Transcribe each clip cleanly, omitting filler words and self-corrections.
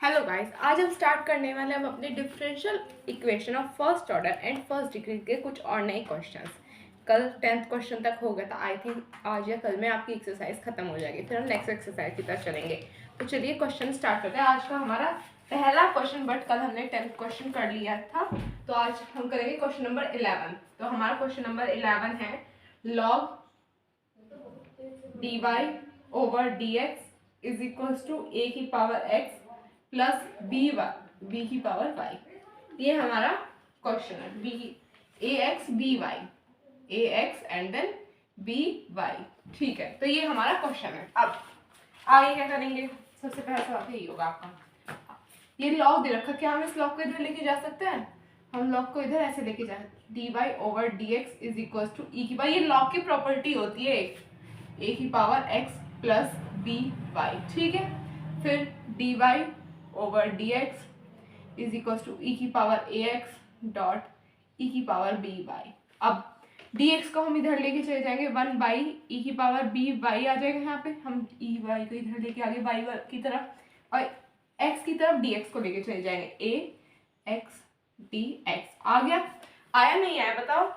Hello guys, आज हम start करने वाले हैं हम अपने differential equation of first order and first degree के कुछ और नए क्वेश्चंस। कल 10th क्वेश्चन तक हो गया था। आई थिंक आज या कल में आपकी एक्सरसाइज खत्म हो जाएगी, फिर हम नेक्स्ट एक्सरसाइज की तरफ चलेंगे। तो चलिए क्वेश्चन स्टार्ट करते हैं। आज का हमारा पहला क्वेश्चन, बट कल हमने 10th क्वेश्चन कर लिया था, तो आज हम करेंगे क्वेश्चन नंबर 11। तो हमारा क्वेश्चन नंबर 11 है log dy over dx is equals to a की पावर x प्लस बी की पावर वाई। ये हमारा क्वेश्चन है। B a x b y, a x and then b Y. ठीक है, तो ये हमारा क्वेश्चन है। अब आगे क्या करेंगे? सबसे पहला सवाल यही होगा आपका। ये लॉग दे रखा, क्या हम इस लॉग को इधर लेके जा सकते हैं? हम लॉग को इधर ऐसे लेके जा सकते, D Y over D x is equal to E की वाई। ये लॉग की प्रॉपर्टी होती है, ए की power X plus B Y. ठीक है, फिर D Y over D x is equal to E की power A X dot E की पावर बी वाई। अब डी एक्स को हम इधर लेके चले जाएंगे, 1 बाई ई की पावर बी वाई आ जाएगा। यहाँ पे हम ई वाई को इधर लेके आगे वाई की तरफ, और एक्स की तरफ डी एक्स को लेके चले जाएंगे, ए एक्स डी एक्स। आ गया? आया नहीं आया बताओ?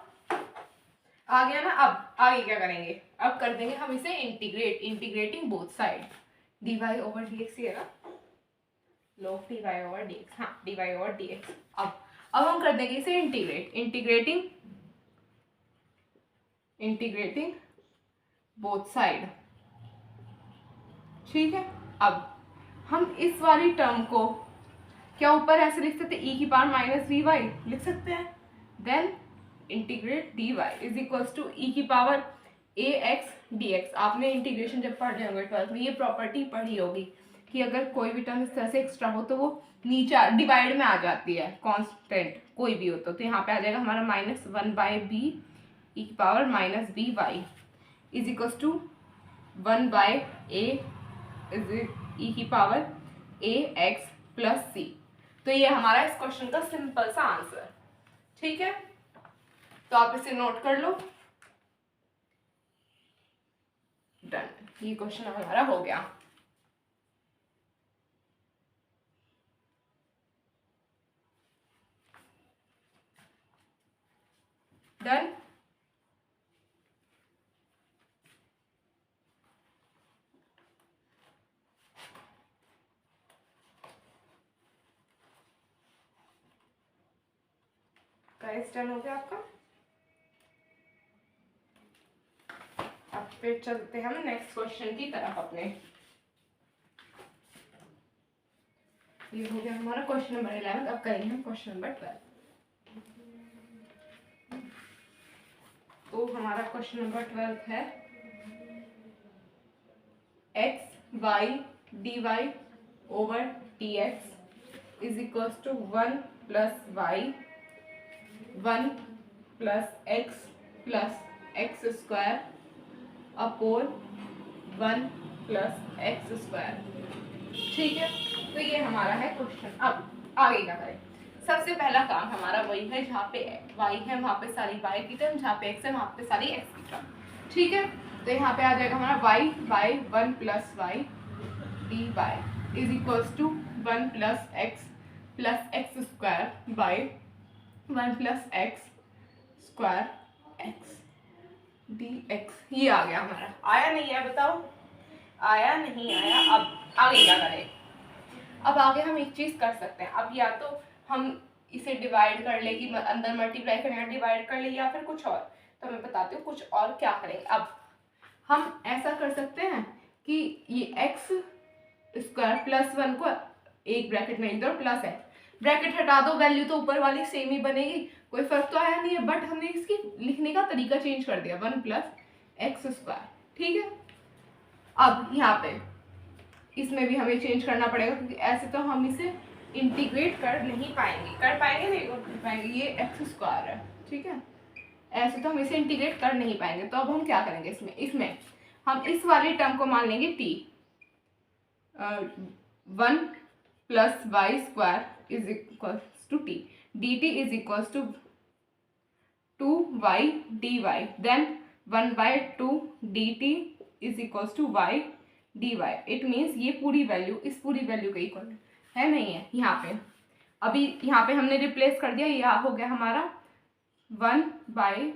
आ गया ना। अब आगे क्या करेंगे? अब कर देंगे हम इसे integrating both side. D Y over D x है ना, log dy over dx, हाँ dy over dx। अब हम कर देंगे इसे इंटीग्रेटिंग बोथ साइड। ठीक है, अब हम इस वाली टर्म को क्या ऊपर ऐसे लिख सकते हैं, e की पावर माइनस वी वाई लिख सकते हैं। Then integrate D Y is equals to E की power A X D X. आपने इंटीग्रेशन जब पढ़ रहे होंगे 12th में, ये प्रॉपर्टी पढ़ी होगी कि अगर कोई भी टर्म इस तरह से एक्स्ट्रा हो तो वो नीचे डिवाइड में आ जाती है, कांस्टेंट कोई भी हो तो यहाँ पे आ जाएगा हमारा माइनस 1 बाई बी ई की power minus B Y is equals to 1 by A is E की power A X plus C. तो ये हमारा इस क्वेश्चन का सिंपल सा आंसर। ठीक है, तो आप इसे नोट कर लो। डन, ये क्वेश्चन हमारा हो गया। डन। गाइस डन हो गया आपका। अब फिर चलते हैं हम नेक्स्ट क्वेश्चन की तरफ अपने। ये हो गया हमारा क्वेश्चन नंबर 11। अब करेंगे हम क्वेश्चन नंबर 12। तो हमारा क्वेश्चन नंबर 12 है x y d Y over D x is equal to 1 plus y 1 plus x square upon 1 plus x square. ठीक है, तो ये हमारा है क्वेश्चन। अब आगे क्या करें? सबसे पहला काम हमारा वही है, जहाँ पे y है वहाँ पे सारी y की टर्म, जहाँ पे x है वहाँ पे सारी x की टर्म। ठीक है, तो यहाँ पे आ जाएगा हमारा y by 1 plus y d Y is equals to 1 plus x square by 1 plus x square x D x. ये आ गया हमारा। आया नहीं आया बताओ? आया नहीं आया? अब आगे क्या करें? अब आगे हम एक चीज कर सकते हैं। अब या तो हम इसे डिवाइड कर ले, कि अंदर मल्टीप्लाई करें, डिवाइड कर ले, या फिर कुछ और। तो मैं बताती हूँ कुछ और क्या करेंगे। अब हम ऐसा कर सकते हैं कि ये एक्स स्क्वायर प्लस 1 को एक ब्रैकेट में लिख दो, प्लस है, ब्रैकेट हटा दो, वैल्यू तो ऊपर वाली सेम ही बनेगी, कोई फर्क तो आया नहीं है। बट हमने इसकी लिखने का तरीका चेंज कर दिया, 1 प्लस एक्स स्क्वायर। ठीक है, अब यहाँ पे इसमें भी हमें चेंज करना पड़ेगा, क्योंकि ऐसे तो हम इसे इंटीग्रेट कर नहीं पाएंगे। कर पाएंगे? नहीं कर पाएंगे, ये एक्स स्क्वायर है। ठीक है, ऐसे तो हम इसे इंटीग्रेट कर नहीं पाएंगे। तो अब हम क्या करेंगे? इसमें हम इस वाली टर्म को मान लेंगे t, 1 plus y square is equal to t, d T is equal to 2 y d y, then 1 by 2 D T is equal to y d y. It means ये पूरी वैल्यू इस पूरी वैल्यू का equal है नहीं है यहाँ पे। अभी यहाँ पे हमने रिप्लेस कर दिया, यह हो गया हमारा 1/2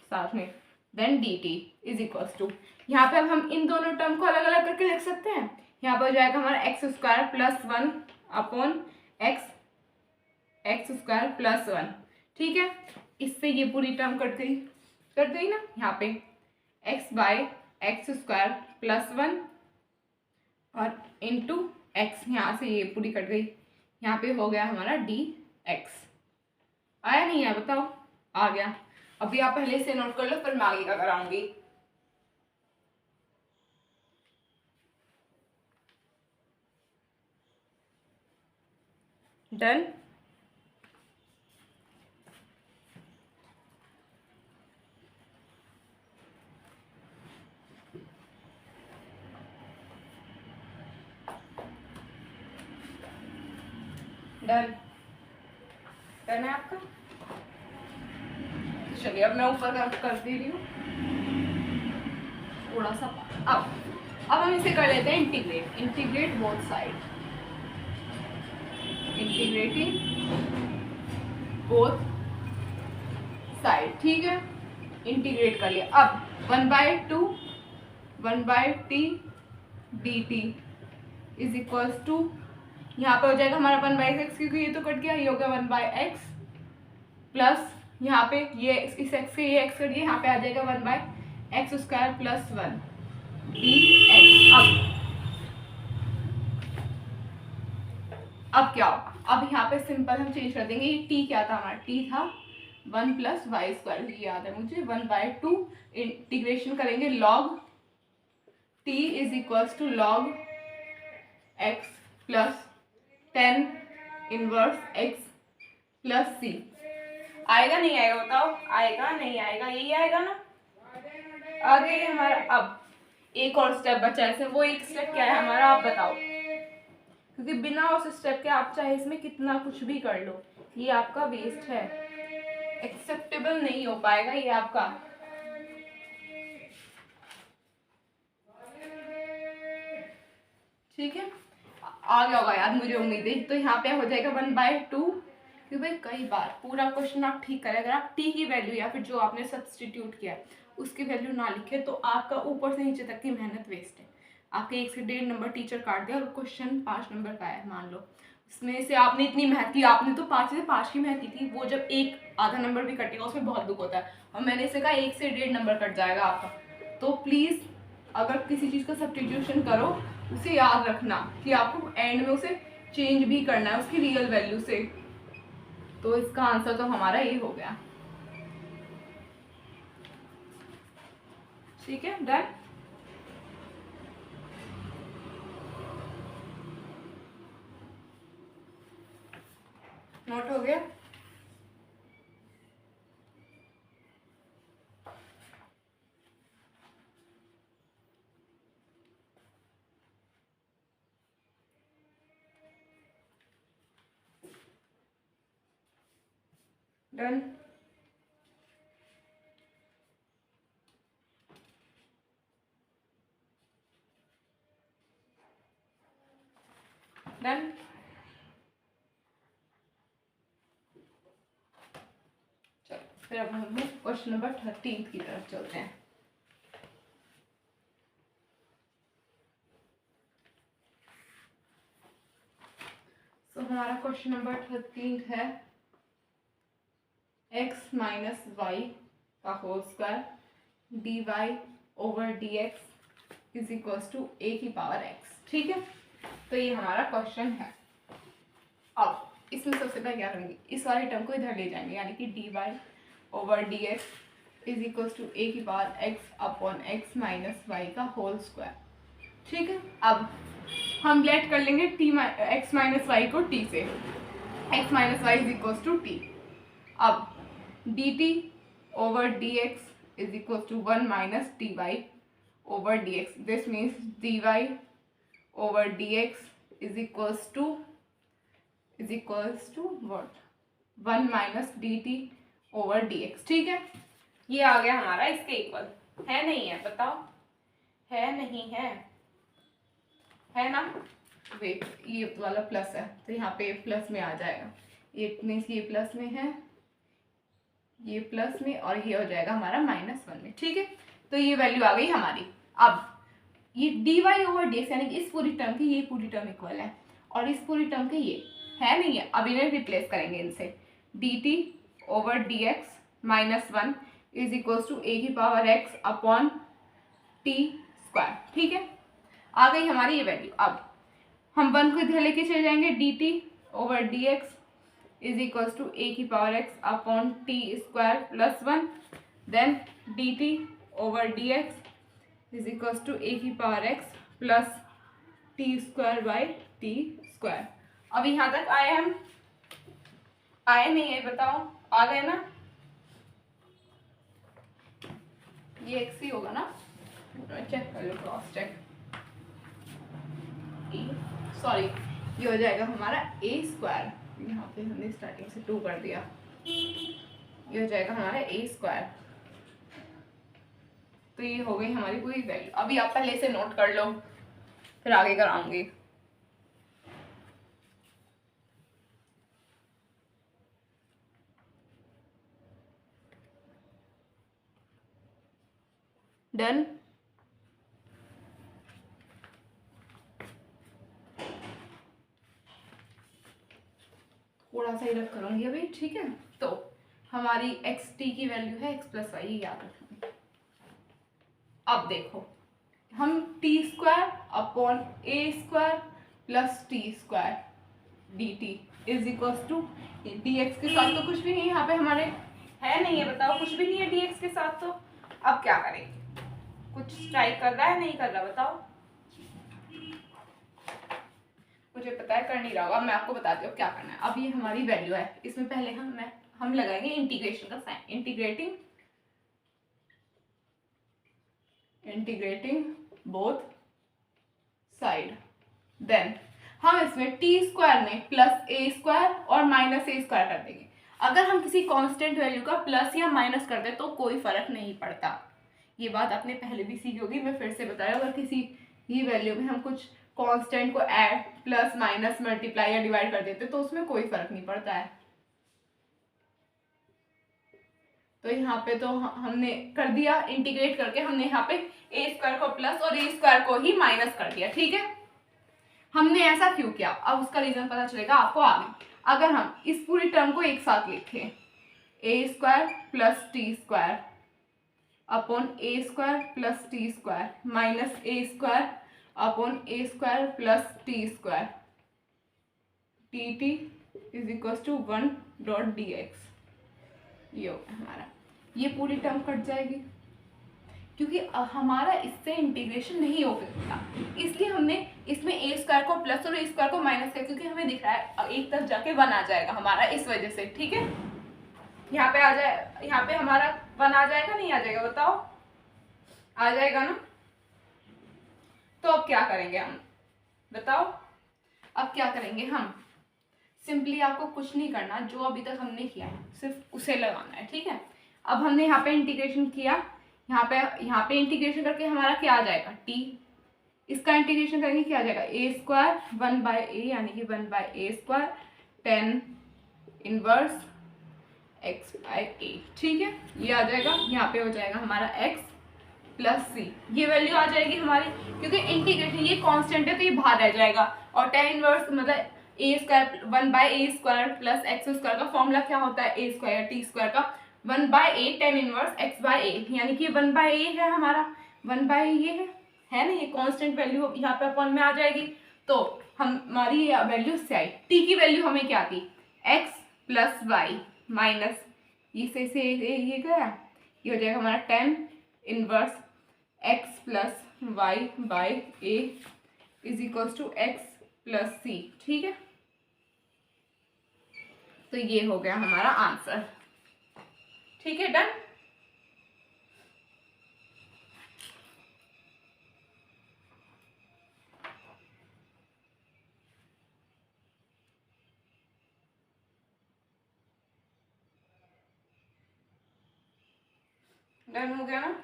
साथ में, then dt is equals to, यहाँ पे अब हम इन दोनों टर्म को अलग अलग करके लिख सकते हैं। यहाँ पे हो जाएगा हमारा x² + 1 अपॉन x² + 1, ठीक है। इससे ये पूरी टर्म कट गई ना, यहाँ पे x/x² + 1 और इंटू x, यहाँ से ये पूरी कट गई, यहाँ पे हो गया हमारा dx। आया नहीं है बताओ? आ गया। अभी आप पहले से नोट कर लो, फिर मैं आगे का कराऊंगी। डन। डन है आपका? चलिए अब मैं ऊपर कर दे रही हूँ थोड़ा सा। अब हम इसे कर लेते हैं integrate both side, integrating both side, ठीक है। इंटीग्रेट कर लिया। अब 1/t dt is equals to, यहाँ पे हो जाएगा हमारा 1/x, क्योंकि ये तो कट गया, ये हो गया 1/x प्लस यहाँ पे ये इस x से ये x कर दिया, यहाँ पे आ जाएगा 1/x² + 1 dx। अब क्या होगा? अब यहाँ पे सिंपल हम चेंज कर देंगे। ये t क्या था हमारा? t था 1 + y², ये याद है मुझे। 1/2 इंटीग्रेशन करेंगे log t is equals to log x + 10 inverse x + c। आएगा नहीं आएगा बताओ? आएगा नहीं आएगा? यही आएगा ना। आगे हमारा अब एक और स्टेप बचा है, वो एक स्टेप क्या है हमारा, आप बताओ? क्योंकि बिना उस स्टेप के आप चाहे इसमें कितना कुछ भी कर लो, ये आपका वेस्ट है, एक्सेप्टेबल नहीं हो पाएगा ये आपका। ठीक है, आ गया होगा याद, मुझे उम्मीद है। तो यहाँ पे हो जाएगा 1/2, क्योंकि भाई कई बार पूरा क्वेश्चन आप ठीक करें, अगर आप t की वैल्यू या फिर जो आपने सब्सटीट्यूट किया उसकी वैल्यू ना लिखे तो आपका ऊपर से नीचे तक की मेहनत वेस्ट है। आपके 1 से 1.5 नंबर टीचर काट दिया और क्वेश्चन 5 नंबर का है मान लो, उसमें से आपने इतनी मेहनत की, आपने तो 5 से 5 की मेहनत की थी, वो जब एक आधा नंबर भी कटेगा उसमें बहुत दुख होता है। और मैंने इसे कहा 1 से 1.5 नंबर कट जाएगा आपका। तो प्लीज़ अगर किसी चीज़ का सब्सटीट्यूशन करो उसे याद रखना कि आपको एंड में उसे चेंज भी करना है उसकी रियल वैल्यू से। तो इसका आंसर तो हमारा ये हो गया। ठीक है, डन। नोट हो गया? डन। डन। चलो फिर अब हम क्वेश्चन नंबर 13 की तरफ चलते हैं। तो हमारा क्वेश्चन नंबर 13 है x - y का whole square dy/dx is equals to a⁻x। ठीक है, तो ये हमारा क्वेश्चन है। अब इसमें सबसे पहले क्या करेंगे, इस वाले टर्म को इधर ले जाएंगे, यानी कि dy/dx is equals to a⁻x upon x - y का होल स्क्वायर। ठीक है, अब हम लेट कर लेंगे x - y को t से, x - y is equals to t। अब dt/dx is equals to 1 - dy/dx। This means dy/dx is equals to what, 1 - dt/dx। ठीक है, ये आ गया हमारा इसके इक्वल। है नहीं है बताओ? है नहीं है? है ना। वेट, ये वाला प्लस है तो यहाँ पे प्लस में आ जाएगा, ये मीन्स ये प्लस में है, ये प्लस में, और ये हो जाएगा हमारा -1 में। ठीक है, तो ये वैल्यू आ गई हमारी। अब ये dy ओवर dx यानी कि इस पूरी टर्म की ये पूरी टर्म इक्वल है और इस पूरी टर्म के ये है नहीं है, अब इन्हें रिप्लेस करेंगे इनसे। dt over dx -1 is equal to a की power x upon t square. ठीक है, आ गई हमारी ये वैल्यू। अब हम 1 को इधर लेके चले जाएंगे, dt over dx is equal to a की power x upon t square plus 1, then dt over dx is equal to a की power x plus T square by t square. अब यहाँ तक आए हम, आए नहीं है बताओ, आ गए ना, ये x ही होगा ना, चेक कर लो, क्रॉस चेक, सॉरी ये हो जाएगा हमारा a स्क्वायर, यहाँ पे हमने स्टार्टिंग से 2 कर दिया, ये हो जाएगा हमारा a स्क्वायर। तो ये हो गई हमारी पूरी वैल्यू। अभी आप पहले से नोट कर लो, फिर आगे कराऊंगी। डन। थोड़ा सा ही रख करूंगी अभी। ठीक है, तो हमारी एक्स टी की वैल्यू है x प्लस वाई, याद रखेंगे। अब देखो, हम t square upon A square plus T square d T is equal to d x के साथ तो कुछ भी नहीं, यहाँ पे हमारे है नहीं है, बताओ कुछ भी नहीं है डी एक्स के साथ। तो अब क्या करेंगे, कुछ स्ट्राइक कर रहा है नहीं कर रहा बताओ, मुझे पता है कर नहीं रहा होगा, मैं आपको बताती हूँ क्या करना है। अब ये हमारी वैल्यू है, इसमें पहले हम लगाएंगे इंटीग्रेशन का sign, integrating both side, then हम इसमें टी स्क्वायर में प्लस ए स्क्वायर और माइनस ए स्क्वायर कर देंगे। अगर हम किसी कांस्टेंट वैल्यू का प्लस या माइनस कर दे तो कोई फर्क नहीं पड़ता, ये बात आपने पहले भी सीखी होगी, मैं फिर से बताया। अगर किसी ही वैल्यू में हम कुछ कांस्टेंट को ऐड प्लस माइनस मल्टीप्लाई या डिवाइड कर देते तो उसमें कोई फर्क नहीं पड़ता है। तो यहाँ पे तो हमने कर दिया, इंटीग्रेट करके हमने यहाँ पे ए स्क्वायर को प्लस और ए स्क्वायर को ही माइनस कर दिया। ठीक है, हमने ऐसा क्यों किया, अब उसका रीजन पता चलेगा आपको आगे। अगर हम इस पूरी टर्म को एक साथ लिखें, A square plus T square upon A square plus T square minus A square upon A square plus T square, T T is equal to 1 dot D x, ये होगा हमारा, ये पूरी टर्म कट जाएगी क्योंकि हमारा इससे इंटीग्रेशन नहीं हो सकता, इसलिए हमने इसमें ए स्क्वायर को प्लस और ए स्क्वायर को माइनस किया, क्योंकि हमें दिख रहा है एक तरफ जाके 1 आ जाएगा हमारा, इस वजह से। ठीक है, यहाँ पे आ जाए, यहाँ पे हमारा 1 आ जाएगा नहीं आ जाएगा बताओ, आ जाएगा ना। तो अब क्या करेंगे हम बताओ, अब क्या करेंगे हम, सिंपली आपको कुछ नहीं करना, जो अभी तक हमने किया है सिर्फ उसे लगाना है। ठीक है, अब हमने यहाँ पे इंटीग्रेशन किया, यहाँ पे इंटीग्रेशन करके हमारा क्या आ जाएगा t, इसका इंटीग्रेशन करके क्या आ जाएगा ए स्क्वायर 1 बाय ए यानी कि 1 बाय ए स्क्वायर 10 इनवर्स x बाय ए। ठीक है, ये आ जाएगा, यहाँ पे हो जाएगा हमारा x प्लस सी, ये वैल्यू आ जाएगी हमारी, क्योंकि इंटीग्रेशन ये कांस्टेंट है तो ये बाहर रह जाएगा, और 10 इनवर्स मतलब ए स्क्वायर 1 बाय ए स्क्वायर प्लस एक्स स्क्वायर का फॉर्मूला क्या होता है, ए स्क्वायर टी स्क्वायर का 1 बाय ए 10 इनवर्स एक्स बाय ए, यानी कि 1 बाय ए है हमारा, 1 बाय ये है ना, ये कांस्टेंट वैल्यू यहाँ पे अपन में आ जाएगी। तो हमारी वैल्यू से आई, टी की वैल्यू हमें क्या थी, एक्स प्लस वाई माइनस से ये गया, ये हो जाएगा हमारा 10 inverse X plus Y by A is equal to X plus C. ठीक है, तो ये हो गया हमारा आंसर। ठीक है, डन। डन हो गया ना।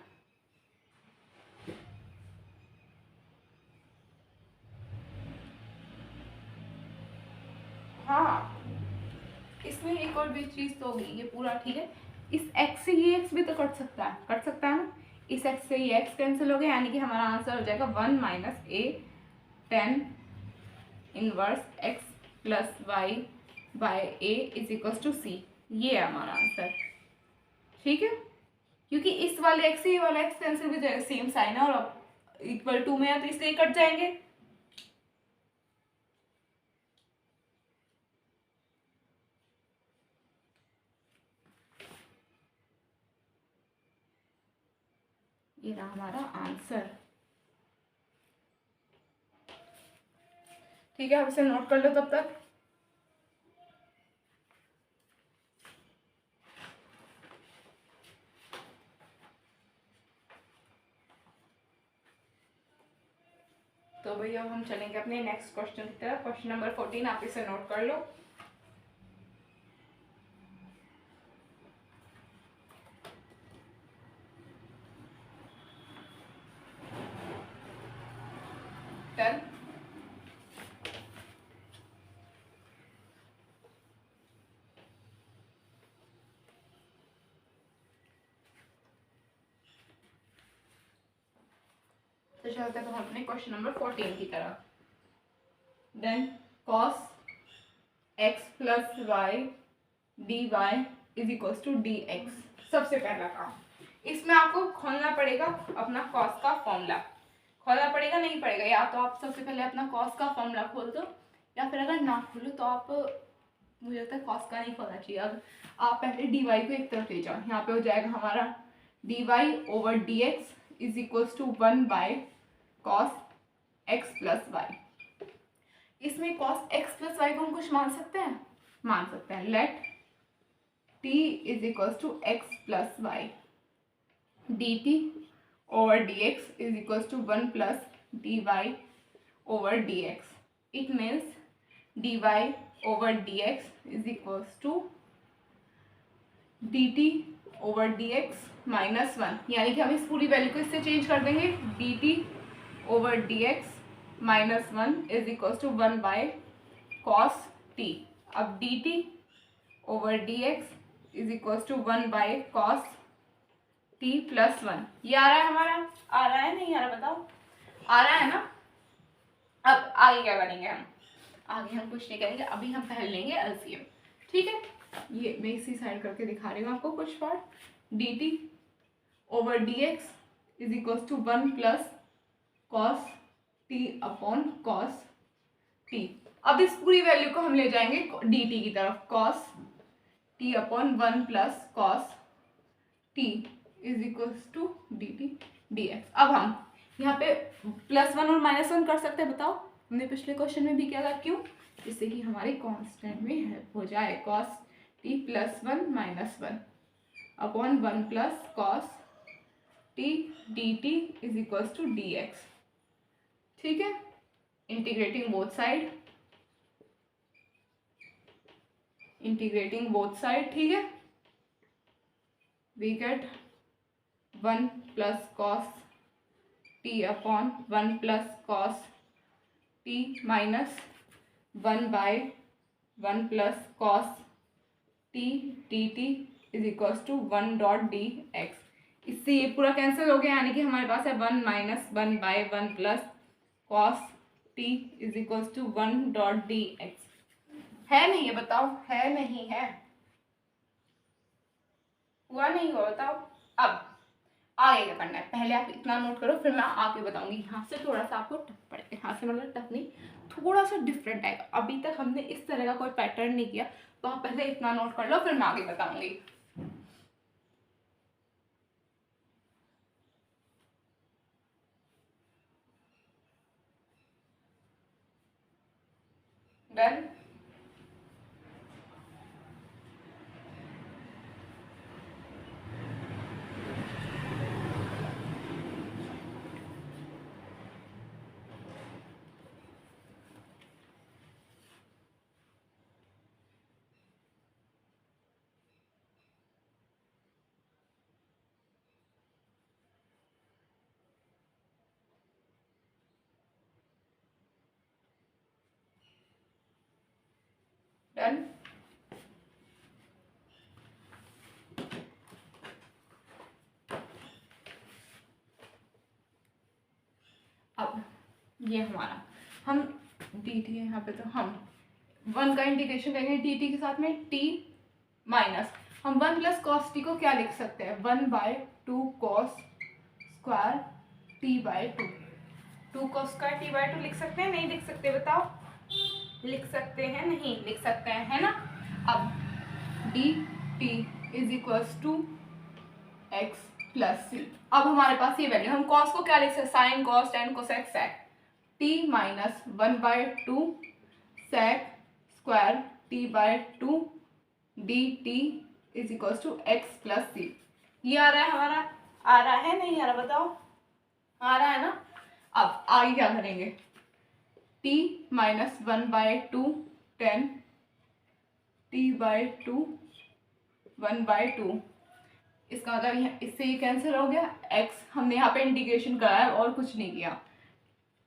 एक और भी चीज़ तो होगी ये पूरा ठीक है। इस x से ये x भी तो कट सकता है ना। इस x से ये x कैंसिल हो गया, यानी कि हमारा आंसर हो जाएगा 1 minus a tan inverse x plus Y by a is equal to c। ये है हमारा आंसर, ठीक है। क्योंकि इस वाले x से ये वाला x कैंसिल भी जाएगा, सेम साइन है और इक्वल टू में है तो इसलिए कट जाएंगे। ये रहा हमारा आंसर, ठीक है। आप इसे नोट कर लो तब तक। तो भैया हम चलेंगे अपने नेक्स्ट क्वेश्चन की तरफ। क्वेश्चन नंबर 14 आप इसे नोट कर लो। डन। तो चलते हैं हम अपने क्वेश्चन नंबर 14 की तरफ। Then cos x plus y d Y is equal to d x. सबसे पहला काम, इसमें आपको खोलना पड़ेगा अपना cos का फॉर्मूला। खोलना पड़ेगा, नहीं पड़ेगा, या तो आप सबसे पहले अपना cos का फॉर्मूला खोल दो, या फिर अगर ना खोलो तो आप, मुझे लगता है cos का नहीं खोलना चाहिए। अब आप पहले डी वाई को एक तरफ ले जाओ। यहाँ पे हो जाएगा हमारा d Y over D x is equals to 1 by cos x plus y. इसमें cos x प्लस वाई को हम कुछ मान सकते हैं। Let t is equals to x plus y dt over dx is equals to 1 plus dy over dx. It means dy over dx is equals to dt over dx minus 1, यानी कि हम इस पूरी वैल्यू को इससे change कर देंगे। dt over dx minus 1 is equals to 1 by cos t। अब dt over dx is equals to 1 by cos t plus 1। ये आ रहा है हमारा, आ रहा है नहीं आ रहा बताओ, आ रहा है ना। अब आगे क्या करेंगे हम, आगे हम कुछ नहीं करेंगे, अभी हम पहले लेंगे एलसीएम, ठीक है। ये मैं इसी साइड करके दिखा रही हूँ आपको कुछ part. D t over D x is equal to 1 plus cos t upon cos t. अब इस पूरी वैल्यू को हम ले जाएंगे डी टी की तरफ, cos t upon 1 plus cos t is equals to d t d x. अब हम यहाँ पे +1 और -1 कर सकते हैं, बताओ। हमने पिछले क्वेश्चन में भी किया था, क्यों? जिससे कि हमारे कांस्टेंट में हेल्प हो जाए। Cos t +1 -1 upon 1 plus cos t d T is equals to d x, ठीक है। इंटीग्रेटिंग बोथ साइड, ठीक है। We get 1 plus cos t upon 1 plus cos t minus 1 by 1 plus cos t d T is equals to 1 dot D x. इससे ये पूरा cancel हो गया, यानी कि हमारे पास है 1 minus 1 by 1 plus cos t is equals to 1 dot D x. है नहीं, ये बताओ, है नहीं है, हुआ नहीं हुआ बताओ। अब आगे क्या करना है, पहले आप इतना नोट करो, फिर मैं आगे बताऊंगी। यहाँ से थोड़ा सा आपको टफ पड़ेगा, यहाँ से मतलब टफ नहीं, थोड़ा सा डिफरेंट आएगा। अभी तक हमने इस तरह का कोई पैटर्न नहीं किया, तो आप पहले इतना नोट कर लो, फिर मैं आगे बताऊंगी। डन। अब ये हमारा हम डी टी है यहाँ पे, तो हम 1 का इंटीग्रेशन करेंगे डी टी के साथ में टी माइनस, हम 1 प्लस कॉस टी को क्या लिख सकते हैं, 1/2 cos square T by 2 cos square T by 2 लिख सकते हैं, नहीं लिख सकते बताओ, लिख सकते हैं, नहीं लिख सकते हैं, है ना। अब D T is equals to X plus C. अब हमारे पास ये वैल्यू, हम कॉस को क्या लिख सकते हैं, sine cos tan cosec sec, T minus 1/2 sec square T by 2 D T is equals to X plus C. ये आ रहा है हमारा, आ रहा है नहीं आ रहा बताओ, आ रहा है ना। अब आगे क्या करेंगे, t माइनस 1/2 10 t बाई 2 1/2, इसका मतलब इससे ये कैंसिल हो गया, x हमने यहाँ पे इंटीग्रेशन कराया और कुछ नहीं किया।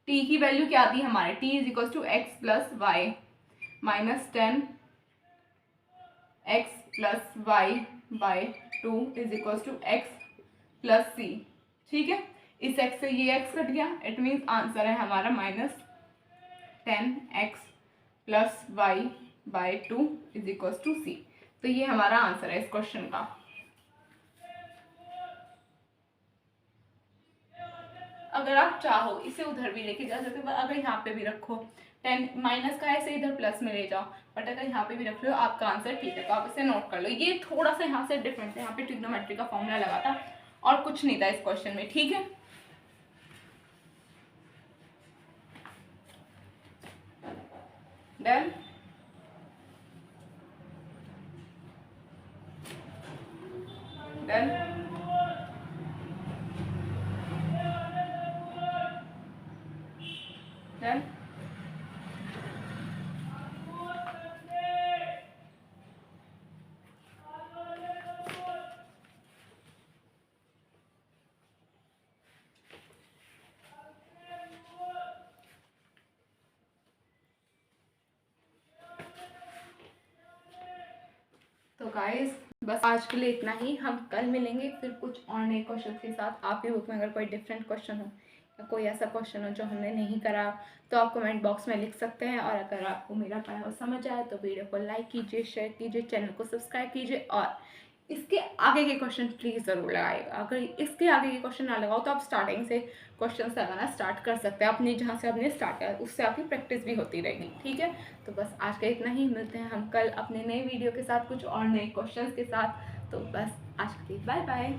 t की वैल्यू क्या आती है हमारे, t is equal to X plus Y minus 10 x plus Y by 2 is equal to X plus C. ठीक है, इस x से ये x कट गया, इट मीन्स आंसर है हमारा minus 10x plus Y by 2 is equal to C. तो ये हमारा आंसर है इस क्वेश्चन का। अगर आप चाहो इसे उधर भी लेके जा सकते हो, अगर यहाँ पे भी रखो 10 माइनस का ऐसे इधर प्लस में ले जाओ, बट अगर यहाँ पे भी रख लो आपका आंसर ठीक है, तो आप इसे नोट कर लो। ये थोड़ा सा यहाँ से डिफरेंट है, यहाँ पे ट्रिग्नोमेट्री का फॉर्मूला लगा था और कुछ नहीं था इस क्वेश्चन में। ठीक है, डन। Done, done. तो गाइस बस आज के लिए इतना ही, हम कल मिलेंगे फिर कुछ और नए क्वेश्चन के साथ। आपकी बुक में अगर कोई डिफरेंट क्वेश्चन हो या कोई ऐसा क्वेश्चन हो जो हमने नहीं करा, तो आप कमेंट बॉक्स में लिख सकते हैं। और अगर आपको मेरा पढ़ा हुआ समझ आए तो वीडियो को लाइक कीजिए, शेयर कीजिए, चैनल को सब्सक्राइब कीजिए और इसके आगे के क्वेश्चन प्लीज़ ज़रूर लगाइएगा। अगर इसके आगे के क्वेश्चन ना लगाओ तो आप स्टार्टिंग से क्वेश्चन लगाना स्टार्ट कर सकते हैं, अपने जहाँ से आपने स्टार्ट किया उससे आपकी प्रैक्टिस भी होती रहेगी। ठीक है, तो बस आज का इतना ही, मिलते हैं हम कल अपने नए वीडियो के साथ कुछ और नए क्वेश्चंस के साथ। तो बस आज के लिए बाय बाय।